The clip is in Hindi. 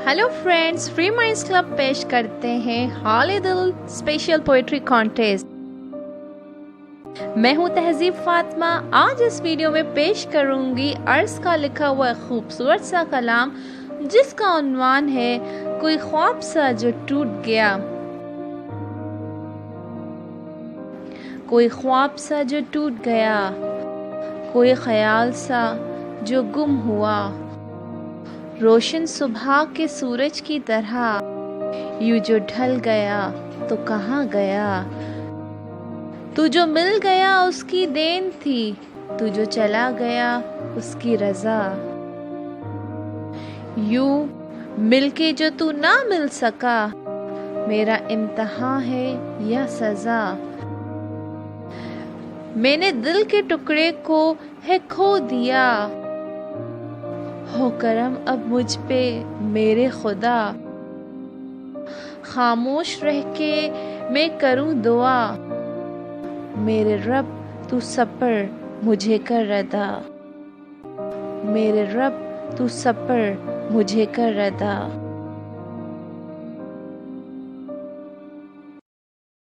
Hello friends, free minds club पेश करते हैं हाल दिल स्पेशल पोएट्री कॉन्टेस्ट। मैं हूं तहजीब फातिमा। आज इस वीडियो में पेश करूंगी अर्ज का लिखा हुआ खूबसूरत सा कलाम जिसका उन्वान है कोई ख्वाब सा जो टूट गया। कोई ख्वाब सा जो टूट गया, कोई ख्याल सा जो गुम हुआ, रोशन सुबह के सूरज की तरह यूं जो ढल गया तो कहाँ गया। तू जो मिल गया उसकी देन थी, तू जो चला गया उसकी रजा। यूं मिलके जो तू ना मिल सका, मेरा इम्तिहान है या सजा। मैंने दिल के टुकड़े को है खो दिया, हो करम अब मुझ पे मेरे खुदा। खामोश रह के मैं करूं दुआ, मेरे रब तू सपर मुझे कर रदा। मेरे रब तू सपर मुझे कर रदा।